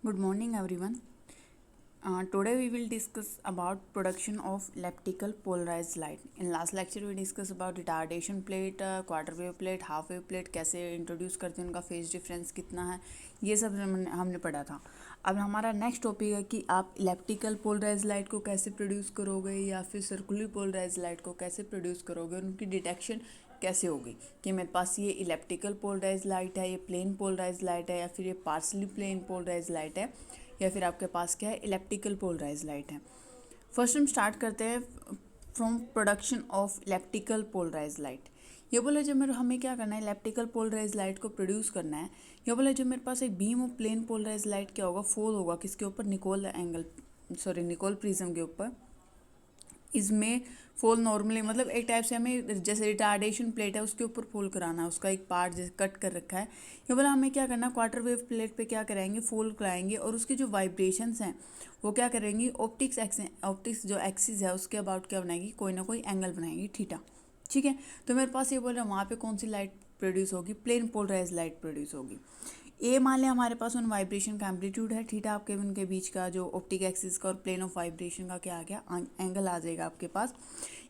Good morning, everyone. Today we will discuss about production of elliptical polarized light. In last lecture we discuss about retardation plate, quarter wave plate, half wave plate, कैसे introduce करते हैं, उनका phase difference कितना है, ये सब हमने पढ़ा था. अब हमारा नेक्स्ट टॉपिक है कि आप इलेप्टिकल पोलराइज लाइट को कैसे प्रोड्यूस करोगे या फिर सर्कुलर पोलराइज लाइट को कैसे प्रोड्यूस करोगे, उनकी डिटेक्शन कैसे होगी कि मेरे पास ये इलेप्टिकल पोलराइज लाइट है, ये प्लेन पोलराइज लाइट है, या फिर ये पार्सली प्लेन पोलराइज लाइट है, या फिर आपके पास क्या है, इलेप्टिकल पोलराइज लाइट है. फर्स्ट हम स्टार्ट करते हैं from production of elliptical polarise light. ये बोले जब हमें क्या करना है, इलेप्टिकल पोलराइज लाइट को प्रोड्यूस करना है. ये बोले जब मेरे पास एक beam of plane polarise light क्या होगा, फॉल होगा किसके ऊपर, निकोल प्रिज्म के ऊपर. इसमें फॉल नॉर्मली मतलब एक टाइप से हमें जैसे रिटार्डेशन प्लेट है उसके ऊपर फॉल कराना है, उसका एक पार्ट जैसे कट कर रखा है. ये बोला हमें क्या करना है, क्वार्टर वेव प्लेट पे क्या कराएंगे, फॉल कराएंगे और उसके जो वाइब्रेशंस हैं वो क्या करेंगी, ऑप्टिक्स जो एक्सिस है उसके अबाउट क्या बनाएगी, कोई ना कोई एंगल बनाएगी थीटा. ठीक है, तो मेरे पास ये बोल रहा है वहाँ पे कौन सी लाइट प्रोड्यूस होगी, प्लेन पोलराइज लाइट प्रोड्यूस होगी. ए मान लिया हमारे पास उन वाइब्रेशन का एम्पलीट्यूड है थीटा, आपके उनके बीच का जो ऑप्टिक एक्सिस का और प्लेन ऑफ वाइब्रेशन का क्या आ गया, एंगल आ जाएगा आपके पास.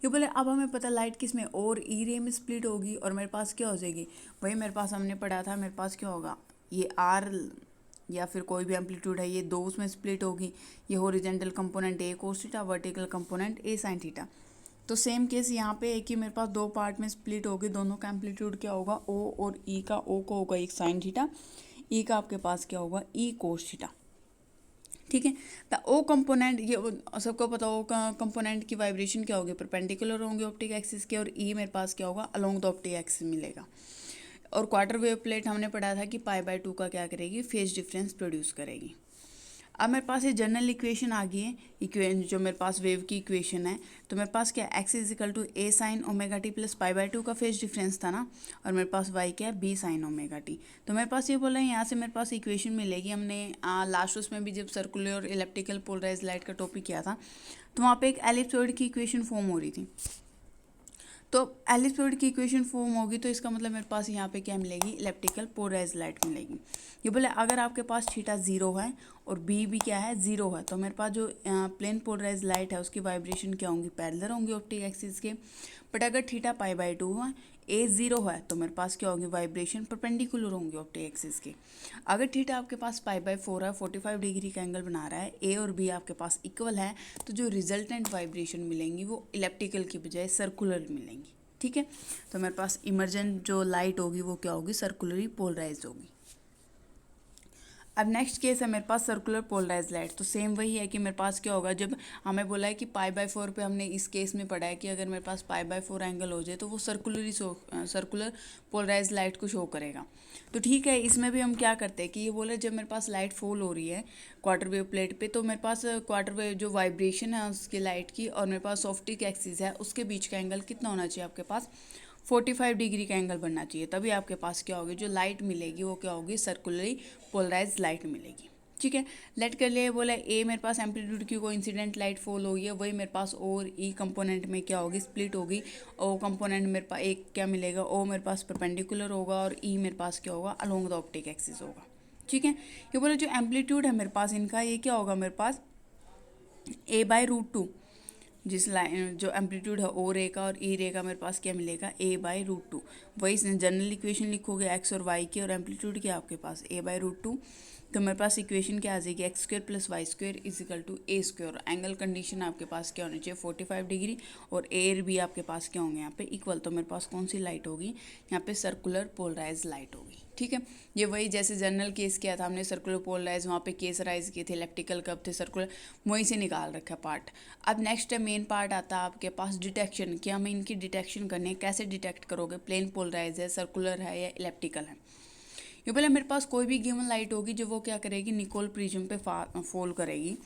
ये बोले अब हमें पता लाइट किस में और ई रे में स्प्लिट होगी और मेरे पास क्या हो जाएगी, वही मेरे पास हमने पढ़ा था, मेरे पास क्या होगा, ये आर या फिर कोई भी एम्पलीट्यूड है, ये दो उसमें स्प्लिट होगी. ये हॉरिजॉन्टल कंपोनेंट ए कोस थीटा, वर्टिकल कंपोनेंट ए साइन थीटा. तो सेम केस यहाँ पे एक ही मेरे पास दो पार्ट में स्प्लिट होगी, दोनों का एम्पलीट्यूड क्या होगा, ओ और ई का, ओ को होगा एक साइन थीटा, ई का आपके पास क्या होगा, ई कोस थीटा. ठीक है, तो ओ कंपोनेंट ये सबको पता, ओ कंपोनेंट की वाइब्रेशन क्या होगी, परपेंडिकुलर होंगे ऑप्टिक एक्सिस के, और ई मेरे पास क्या होगा, अलोंग द ऑप्टिक एक्सिस मिलेगा. और क्वार्टर वेव प्लेट हमने पढ़ा था कि π/2 का क्या करेगी, फेज डिफरेंस प्रोड्यूस करेगी. अब मेरे पास ये जनरल इक्वेशन आ गई है, इक्वेशन जो मेरे पास वेव की इक्वेशन है. तो मेरे पास क्या, x is equal to a sine omega t plus π/2 का फेज डिफरेंस था ना, और मेरे पास वाई क्या है, बी साइन ओमेगा टी. तो मेरे पास ये बोला है यहाँ से मेरे पास इक्वेशन मिलेगी. हमने लास्ट उसमें भी जब सर्कुलर और इलेप्टिकल पोलराइज लाइट का टॉपिक किया था तो वहाँ पे एक एलिप्सॉइड की इक्वेशन फॉर्म हो रही थी. तो एलिप्सॉइड की इक्वेशन फॉर्म होगी तो इसका मतलब मेरे पास यहाँ पे क्या मिलेगी, इलेप्टिकल पोलराइज लाइट मिलेगी. ये बोले अगर आपके पास थीटा जीरो है और बी भी क्या है, जीरो है, तो मेरे पास जो प्लेन पोलराइज लाइट है उसकी वाइब्रेशन क्या होंगी, पैरेलल होंगी ऑप्टिक एक्सिस के. बट अगर थीटा π/2 है, ए जीरो है, तो मेरे पास क्या होगी, वाइब्रेशन परपेंडिकुलर होंगी ऑप्टिक एक्सिस के. अगर थीटा आपके पास π/4 है, 45 डिग्री का एंगल बना रहा है, ए और बी आपके पास इक्वल है, तो जो रिजल्टेंट वाइब्रेशन मिलेंगी वो इलेप्टिकल की बजाय सर्कुलर मिलेंगी. ठीक है, तो मेरे पास इमर्जेंट जो लाइट होगी वो क्या होगी, सर्कुलरली पोलराइज होगी. अब नेक्स्ट केस है मेरे पास सर्कुलर पोलराइज लाइट. तो सेम वही है कि मेरे पास क्या होगा, जब हमें बोला है कि π/4 पे हमने इस केस में पढ़ा है कि अगर मेरे पास π/4 एंगल हो जाए तो वो सर्कुलर पोलराइज लाइट को शो करेगा. तो ठीक है, इसमें भी हम क्या करते हैं कि ये बोले जब मेरे पास लाइट फॉल हो रही है क्वार्टर वेव प्लेट पे, तो मेरे पास क्वार्टर वेव जो वाइब्रेशन है उसकी लाइट की और मेरे पास ऑप्टिक एक्सिस है उसके बीच का एंगल कितना होना चाहिए, आपके पास 45 डिग्री का एंगल बनना चाहिए. तभी आपके पास क्या होगी, जो लाइट मिलेगी वो क्या होगी, सर्कुलरली पोलराइज लाइट मिलेगी. ठीक है, लेट कर लिए बोला ए मेरे पास एम्पलीट्यूड की कोई इंसिडेंट लाइट फॉल होगी है, वही मेरे पास और ई कंपोनेंट में क्या होगी, स्प्लिट होगी. ओ कंपोनेंट मेरे पास एक क्या मिलेगा, ओ मेरे पास परपेंडिकुलर होगा और ई मेरे पास क्या होगा, अलोंग द ऑप्टिक एक्सिस होगा. ठीक है, ये बोला जो एम्पलीट्यूड है मेरे पास इनका, ये क्या होगा मेरे पास a/√2. जिस लाइन जो एम्पलीट्यूड है ओ रे का और ई रे का, मेरे पास क्या मिलेगा, a/√2. वही जनरल इक्वेशन लिखोगे एक्स और वाई की, और एम्पलीट्यूड क्या आपके पास a/√2. तो मेरे पास इक्वेशन क्या आ जाएगी, x square plus y square is equal to a square. Angle condition आपके पास क्या होनी चाहिए, 45 डिग्री, और ए भी आपके पास क्या होंगे यहाँ पे, इक्वल. तो मेरे पास कौन सी लाइट होगी यहाँ पे, सर्कुलर पोलराइज लाइट होगी. ठीक है, ये वही जैसे जनरल केस किया था हमने, सर्कुलर पोलराइज वहाँ पे केस राइज किए थे, इलेप्टिकल कब थे, सर्कुलर, वहीं से निकाल रखा पार्ट. अब नेक्स्ट मेन पार्ट आता है आपके पास डिटेक्शन, कि हमें इनकी डिटेक्शन करनी है. कैसे डिटेक्ट करोगे, प्लेन पोलराइज है, सर्कुलर है या इलेप्टिकल है. ये पहले मेरे पास कोई भी गिवन लाइट होगी जो वो क्या करेगी, निकोल प्रिज्म पे फॉल करेगी.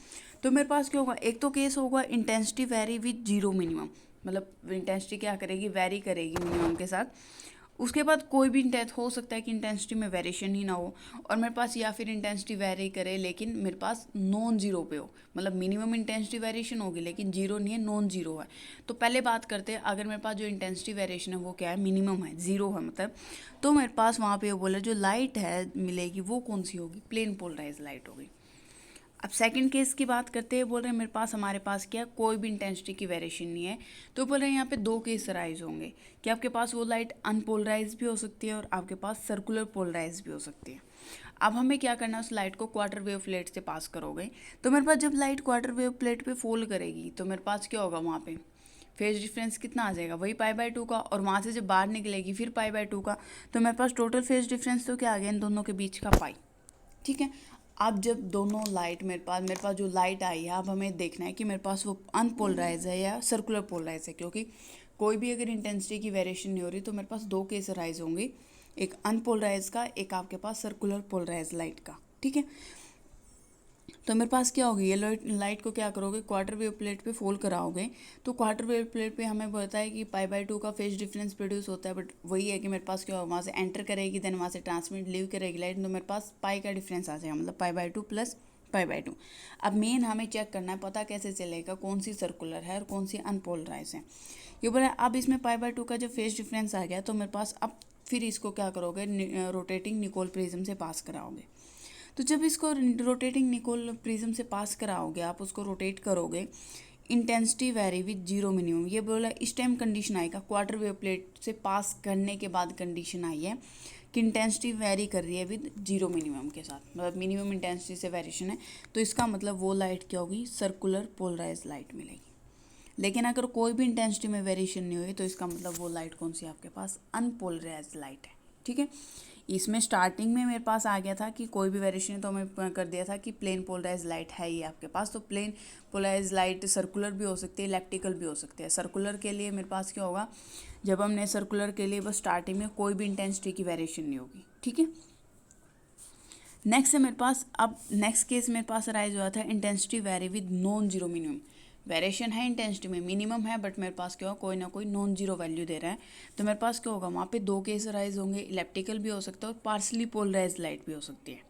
तो मेरे पास क्या होगा, एक तो केस होगा intensity vary with zero minimum, मतलब इंटेंसिटी क्या करेगी, वेरी करेगी मिनिमम के साथ. उसके बाद कोई भी हो सकता है कि इंटेंसिटी में वेरिएशन ही ना हो, और मेरे पास या फिर इंटेंसिटी वेरी करे लेकिन मेरे पास नॉन जीरो पे हो, मतलब मिनिमम इंटेंसिटी वेरिएशन होगी लेकिन जीरो नहीं है, नॉन जीरो है. तो पहले बात करते हैं, अगर मेरे पास जो इंटेंसिटी वेरिएशन है वो क्या है, मिनिमम है, जीरो है मतलब, तो मेरे पास वहाँ पे बोला जो लाइट है मिलेगी वो कौन सी होगी, प्लेन पोलराइज लाइट होगी. अब सेकंड केस की बात करते हैं, बोल रहे हैं मेरे पास हमारे पास क्या कोई भी इंटेंसिटी की वेरिएशन नहीं है। तो बोल रहे हैं यहाँ पे दो केस अराइज होंगे कि आपके पास वो लाइट अनपोलराइज भी हो सकती है और आपके पास सर्कुलर पोलराइज भी हो सकती है। अब हमें क्या करना है, उस लाइट को क्वार्टर वेव प्लेट से पास करोगे तो मेरे पास जब लाइट क्वार्टर वेव प्लेट पे फॉल करेगी तो मेरे पास क्या होगा, वहाँ पे फेज डिफरेंस कितना आ जाएगा, वही π/2 का, और वहाँ से जब बाहर निकलेगी फिर π/2 का, तो मेरे पास टोटल फेज डिफरेंस तो क्या आ गया इन दोनों के बीच का पाई। ठीक है। अब जब दोनों लाइट मेरे पास जो लाइट आई है, अब हमें देखना है कि मेरे पास वो अनपोलराइज है या सर्कुलर पोलराइज है, क्योंकि कोई भी अगर इंटेंसिटी की वेरिएशन नहीं हो रही तो मेरे पास दो केस अराइज होंगे, एक अनपोलराइज का, एक आपके पास सर्कुलर पोलराइज लाइट का। ठीक है। तो मेरे पास क्या होगी, ये लाइट को क्या करोगे, क्वार्टर वेव प्लेट पे फोल्ड कराओगे, तो क्वार्टर वेव प्लेट पे हमें पता है कि π/2 का फेज डिफरेंस प्रोड्यूस होता है, बट वही है कि मेरे पास क्या होगा, वहाँ से एंटर करेगी, देन वहाँ से ट्रांसमिट लीव करेगी लाइट, तो मेरे पास पाई का डिफरेंस आ जाएगा, मतलब π/2 प्लस π/2। अब मेन हमें चेक करना है, पता कैसे चलेगा कौन सी सर्कुलर है और कौन सी अनपोलराइज है। ये बोला अब इसमें π/2 का जब फेज डिफरेंस आ गया तो मेरे पास अब फिर इसको क्या करोगे, रोटेटिंग निकोल प्रिज्म से पास कराओगे। तो जब इसको रोटेटिंग निकोल प्रिज्म से पास कराओगे, आप उसको रोटेट करोगे, intensity vary with zero minimum, ये बोला इस टाइम कंडीशन आएगा, क्वार्टर वेव प्लेट से पास करने के बाद कंडीशन आई है कि इंटेंसिटी वेरी कर रही है विद जीरो मिनिमम के साथ, मतलब मिनिमम इंटेंसिटी से वेरिएशन है, तो इसका मतलब वो लाइट क्या होगी, सर्कुलर पोलराइज लाइट मिलेगी। लेकिन अगर कोई भी इंटेंसिटी में वेरिएशन नहीं हुई तो इसका मतलब वो लाइट कौन सी आपके पास, अनपोलराइज लाइट है। ठीक है। इसमें स्टार्टिंग में मेरे पास आ गया था कि कोई भी वेरिएशन है तो हमें कर दिया था कि प्लेन पोलराइज लाइट है ये आपके पास, तो प्लेन पोलराइज लाइट सर्कुलर भी हो सकती है, इलेक्ट्रिकल भी हो सकती है। सर्कुलर के लिए मेरे पास क्या होगा, जब हमने सर्कुलर के लिए बस स्टार्टिंग में कोई भी इंटेंसिटी की वेरिएशन नहीं होगी। ठीक है। नेक्स्ट है मेरे पास, अब नेक्स्ट केस मेरे पास अराइज हुआ था, intensity vary with non zero minimum, variation है इंटेंसिटी में, मिनिमम है बट मेरे पास क्या होगा, कोई ना कोई नॉन जीरो वैल्यू दे रहा है, तो मेरे पास क्या होगा, वहाँ पे दो केस अराइज होंगे, इलेक्ट्रिकल भी हो सकता है और पार्सली पोलराइज लाइट भी हो सकती है।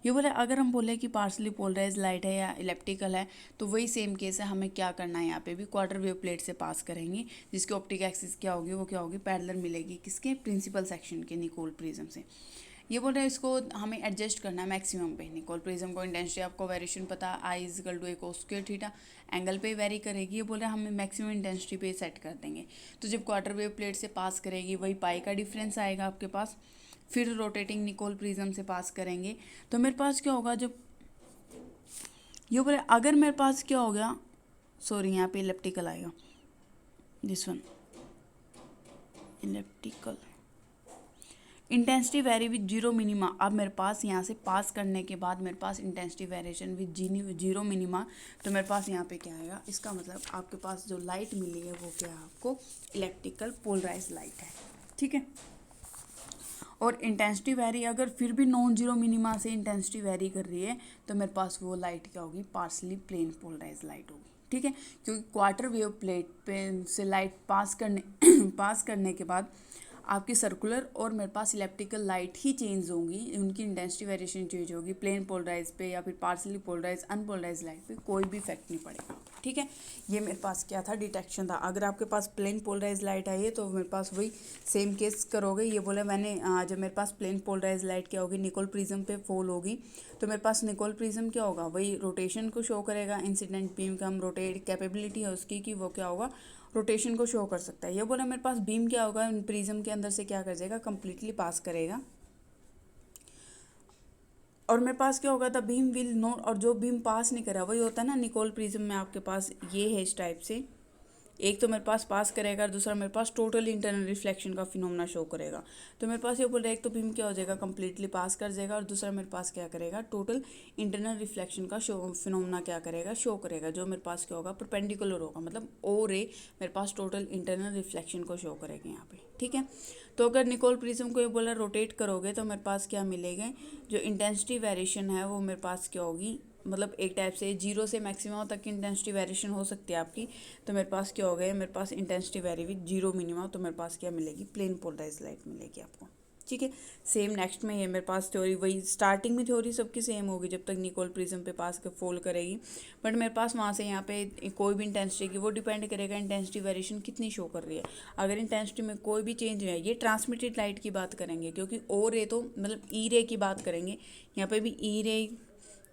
ये बोले अगर हम बोले कि पार्सली पोलराइज लाइट है या इलेक्ट्रिकल है तो वही सेम केस है, हमें क्या करना है, यहाँ पे भी क्वार्टर वेव प्लेट से पास करेंगे, जिसकी ऑप्टिक एक्सिस क्या होगी, वो क्या होगी, पैरेलल मिलेगी, किसके, प्रिंसिपल सेक्शन के निकोल प्रिज्म से। ये बोल रहे हैं इसको हमें एडजस्ट करना है मैक्सिमम पे, निकोल प्रिज्म को इंटेंसिटी आपको वेरिएशन पता, I is equal to a cos square theta, angle पे वेरी करेगी, ये बोल रहे हैं हमें मैक्सिमम इंटेंसिटी पे सेट कर देंगे। तो जब क्वार्टर वेव प्लेट से पास करेगी वही पाई का डिफरेंस आएगा आपके पास, फिर रोटेटिंग निकोल प्रिज्म से पास करेंगे तो मेरे पास क्या होगा, जब ये बोले अगर मेरे पास क्या हो गया, सॉरी यहाँ पे इलेप्टिकल आएगा, this one elliptical, intensity vary with zero minima. अब मेरे पास यहाँ से पास करने के बाद मेरे पास intensity variation with zero minima, तो मेरे पास यहाँ पे क्या आएगा, इसका मतलब आपके पास जो लाइट मिली है वो क्या है, आपको इलेक्ट्रिकल पोलराइज लाइट है। ठीक है। और इंटेंसिटी वेरी अगर फिर भी नॉन जीरो मिनिमा से इंटेंसिटी वेरी कर रही है तो मेरे पास वो लाइट क्या होगी, पार्सली प्लेन पोलराइज लाइट होगी। ठीक है। क्योंकि क्वार्टर वेव प्लेट पे से लाइट पास करने के बाद आपकी सर्कुलर और मेरे पास इलेक्ट्रिकल लाइट ही चेंज होंगी, उनकी इंटेंसिटी वेरिएशन चेंज होगी, प्लेन पोलराइज पे या फिर पार्सली पोलराइज अनपोलराइज लाइट पे कोई भी इफेक्ट नहीं पड़ेगा। ठीक है। ये मेरे पास क्या था, डिटेक्शन था। अगर आपके पास प्लेन पोलराइज लाइट आई है तो मेरे पास वही सेम केस करोगे। ये बोला मैंने, जब मेरे पास प्लेन पोलराइज लाइट क्या होगी, निकोल प्रिज्म पे फॉल होगी, तो मेरे पास निकोल प्रिज्म क्या होगा, वही रोटेशन को शो करेगा, इंसिडेंट बीम का हम रोटेट कैपेबिलिटी है उसकी कि वो क्या होगा, रोटेशन को शो कर सकता है। ये बोला मेरे पास बीम क्या होगा, प्रिज्म के अंदर से क्या कर जाएगा, कंप्लीटली पास करेगा, और मेरे पास क्या होगा, द बीम विल नॉट, और जो बीम पास नहीं करा वही होता है ना निकोल प्रिज्म में आपके पास ये है इस टाइप से, एक तो मेरे पास करेगा और दूसरा मेरे पास टोटल इंटरनल रिफ्लेक्शन का फिनोमेना शो करेगा। तो मेरे पास ये बोल रहा है एक तो बीम क्या हो जाएगा, कंप्लीटली पास कर जाएगा, और दूसरा मेरे पास क्या करेगा, टोटल इंटरनल रिफ्लेक्शन का फिनोमेना क्या करेगा, शो करेगा, जो मेरे पास क्या होगा, परपेंडिकुलर होगा, मतलब ओ रे मेरे पास टोटल इंटरनल रिफ्लेक्शन को शो करेगा यहाँ पे। ठीक है। तो अगर निकोल प्रिज्म को ये बोला रोटेट करोगे तो मेरे पास क्या मिलेगा, जो इंटेंसिटी वेरिएशन है वो मेरे पास क्या होगी, मतलब एक टाइप से जीरो से मैक्सिमम तक की इंटेंसिटी वेरिएशन हो सकती है आपकी, तो मेरे पास क्या हो गया, मेरे पास intensity vary with zero minimum, तो मेरे पास क्या मिलेगी, प्लेन पोलराइज लाइट मिलेगी आपको। ठीक है। सेम नेक्स्ट में ये मेरे पास थ्योरी वही, स्टार्टिंग में थ्योरी सबकी सेम होगी जब तक निकोल प्रिज्म पे पास कर फोल्ड करेगी, बट मेरे पास वहाँ से यहाँ पे कोई भी इंटेंसिटी की वो डिपेंड करेगा इंटेंसिटी वेरिएशन कितनी शो कर रही है। अगर इंटेंसिटी में कोई भी चेंज है, ये ट्रांसमिटेड लाइट की बात करेंगे, क्योंकि ओ रे तो मतलब ई रे की बात करेंगे, यहाँ पे भी ई रे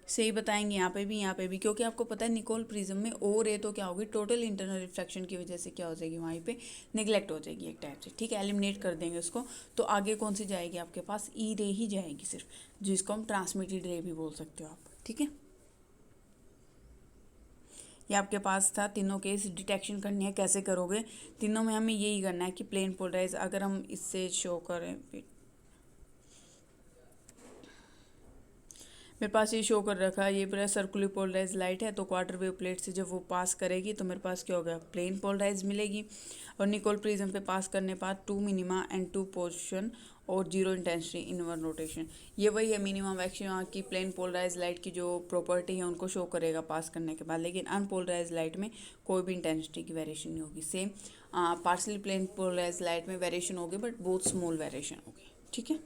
सही बताएंगे यहाँ पे भी, क्योंकि आपको पता है निकोल प्रिज्म में ओ रे तो क्या होगी, टोटल इंटरनल रिफ्लेक्शन की वजह से क्या हो जाएगी, वहीं पे निगलेक्ट हो जाएगी एक टाइप से, ठीक है, एलिमिनेट कर देंगे उसको। तो आगे कौन सी जाएगी आपके पास, ई रे ही जाएगी सिर्फ, जिसको हम ट्रांसमिटेड रे भी बोल सकते हो आप, ठीक है। ये आपके पास था, तीनों केस डिटेक्शन करनी है, कैसे करोगे, तीनों में हमें यही करना है कि प्लेन पोलराइज, अगर हम इससे शो करें, मेरे पास ये शो कर रखा है, ये पूरा सर्कुलर पोलराइज लाइट है, तो क्वार्टर वेव प्लेट से जब वो पास करेगी तो मेरे पास क्या हो गया, प्लेन पोलराइज मिलेगी। और निकोल प्रिज्म पे पास करने बाद 2 मिनिमा एंड 2 पोजिशन और 0 इंटेंसिटी इन वन रोटेशन, ये वही है मिनिमा मैक्सिमा की प्लेन पोलराइज लाइट की जो प्रॉपर्टी है उनको शो करेगा पास करने के बाद, लेकिन अनपोलराइज लाइट में कोई भी इंटेंसिटी की वेरिएशन नहीं होगी। सेम पार्सली प्लेन पोलराइज लाइट में वेरिएशन होगी, बट बहुत स्मॉल वेरिएशन होगी, ठीक है।